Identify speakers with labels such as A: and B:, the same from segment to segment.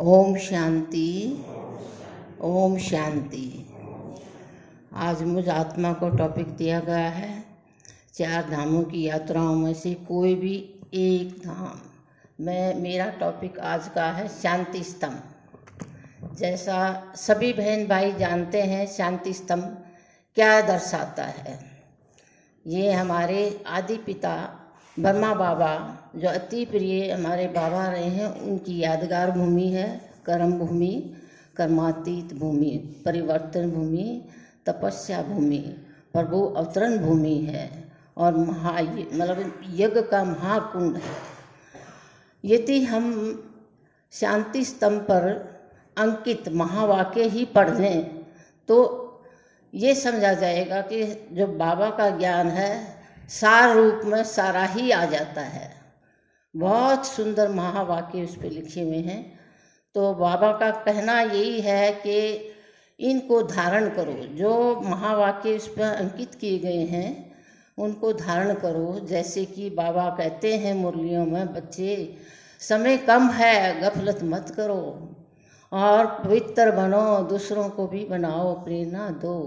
A: ओम शांति। ओम शांति। आज मुझ आत्मा को टॉपिक दिया गया है, 4 धामों की यात्राओं में से कोई भी एक धाम। मेरा टॉपिक आज का है शांति स्तंभ। जैसा सभी बहन भाई जानते हैं, शांति स्तंभ क्या दर्शाता है। ये हमारे आदि पिता ब्रह्मा बाबा, जो अति प्रिय हमारे बाबा रहे हैं, उनकी यादगार भूमि है। कर्म भूमि, कर्मातीत भूमि, परिवर्तन भूमि, तपस्या भूमि, प्रभु अवतरण भूमि है और यज्ञ का महाकुंड है। यदि हम शांति स्तंभ पर अंकित महावाक्य ही पढ़ लें तो ये समझा जाएगा कि जो बाबा का ज्ञान है सार रूप में सारा ही आ जाता है। बहुत सुंदर महावाक्य उस पर लिखे हुए हैं। तो बाबा का कहना यही है कि इनको धारण करो। जो महावाक्य उस पर अंकित किए गए हैं उनको धारण करो। जैसे कि बाबा कहते हैं मुरलियों में, बच्चे समय कम है, गफलत मत करो और पवित्र बनो, दूसरों को भी बनाओ, प्रेरणा दो,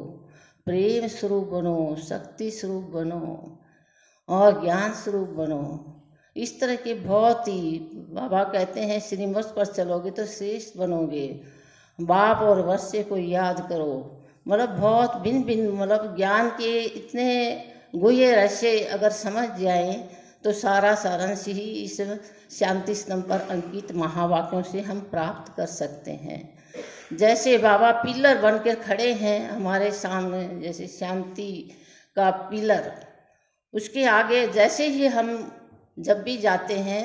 A: प्रेम स्वरूप बनो, शक्ति स्वरूप बनो और ज्ञान स्वरूप बनो। इस तरह के बहुत ही बाबा कहते हैं, श्रीमत पर चलोगे तो श्रेष्ठ बनोगे। बाप और वर्षे को याद करो। बहुत भिन्न ज्ञान के इतने गुह्य रहस्य अगर समझ जाए तो सारा सारांश ही इस शांति स्तंभ पर अंकित महावाक्यों से हम प्राप्त कर सकते हैं। जैसे बाबा पिलर बनकर खड़े हैं हमारे सामने, जैसे शांति का पिलर, उसके आगे जैसे ही हम जब भी जाते हैं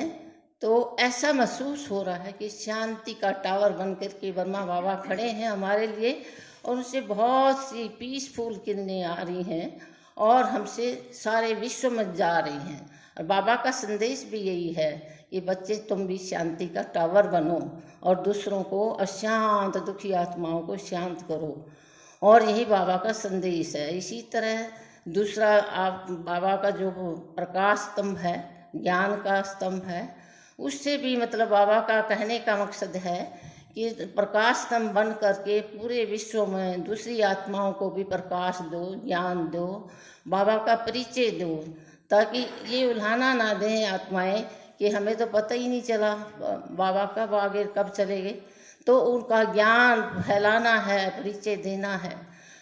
A: तो ऐसा महसूस हो रहा है कि शांति का टावर बनकर के वर्मा बाबा खड़े हैं हमारे लिए और उनसे बहुत सी पीसफुल किरणें आ रही हैं और हमसे सारे विश्व में जा रही हैं। और बाबा का संदेश भी यही है कि बच्चे तुम भी शांति का टावर बनो और दूसरों को, अशांत दुखी आत्माओं को शांत करो। और यही बाबा का संदेश है। इसी तरह दूसरा आप बाबा का जो प्रकाश स्तंभ है, ज्ञान का स्तंभ है, उससे भी बाबा का कहने का मकसद है कि प्रकाश स्तंभ बन करके पूरे विश्व में दूसरी आत्माओं को भी प्रकाश दो, ज्ञान दो, बाबा का परिचय दो, ताकि ये उल्हाना ना दें आत्माएं कि हमें तो पता ही नहीं चला बाबा कब आगे कब चले गए। तो उनका ज्ञान फैलाना है, परिचय देना है।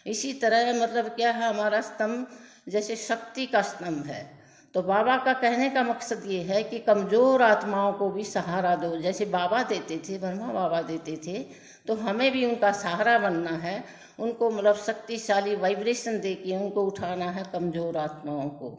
A: इसी तरह क्या है, हमारा स्तंभ जैसे शक्ति का स्तंभ है। तो बाबा का कहने का मकसद ये है कि कमज़ोर आत्माओं को भी सहारा दो। जैसे बाबा देते थे, ब्रह्मा बाबा देते थे, तो हमें भी उनका सहारा बनना है। उनको शक्तिशाली वाइब्रेशन दे के उनको उठाना है, कमज़ोर आत्माओं को।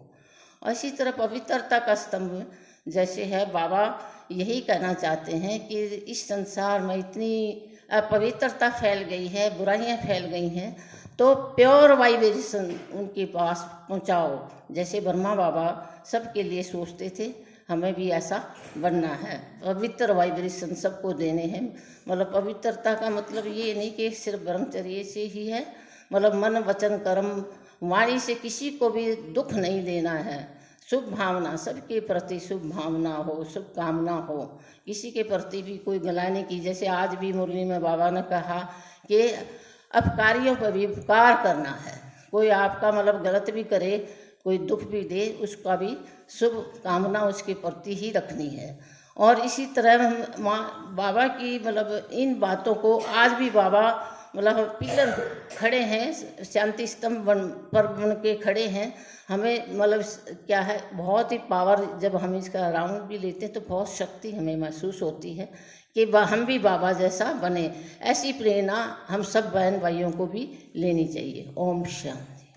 A: और इसी तरह पवित्रता का स्तंभ जैसे है, बाबा यही कहना चाहते हैं कि इस संसार में इतनी अपवित्रता फैल गई है, बुराइयां फैल गई हैं, तो प्योर वाइब्रेशन उनके पास पहुंचाओ। जैसे ब्रह्मा बाबा सबके लिए सोचते थे, हमें भी ऐसा बनना है। पवित्र वाइब्रेशन सबको देने हैं। पवित्रता का ये नहीं कि सिर्फ ब्रह्मचर्य से ही है। मन वचन कर्म वाणी से किसी को भी दुख नहीं देना है। शुभ भावना, सबके प्रति शुभ भावना हो, शुभ कामना हो, किसी के प्रति भी कोई गलाने की। जैसे आज भी मुरली में बाबा ने कहा कि अपकारियों पर भी उपकार करना है। कोई आपका गलत भी करे, कोई दुख भी दे, उसका भी शुभ कामना उसके प्रति ही रखनी है। और इसी तरह बाबा की इन बातों को आज भी बाबा पिलर खड़े हैं, शांति स्तंभ बन के खड़े हैं। हमें क्या है, बहुत ही पावर, जब हम इसका राउंड भी लेते हैं तो बहुत शक्ति हमें महसूस होती है कि हम भी बाबा जैसा बने। ऐसी प्रेरणा हम सब बहन भाइयों को भी लेनी चाहिए। ओम शांति।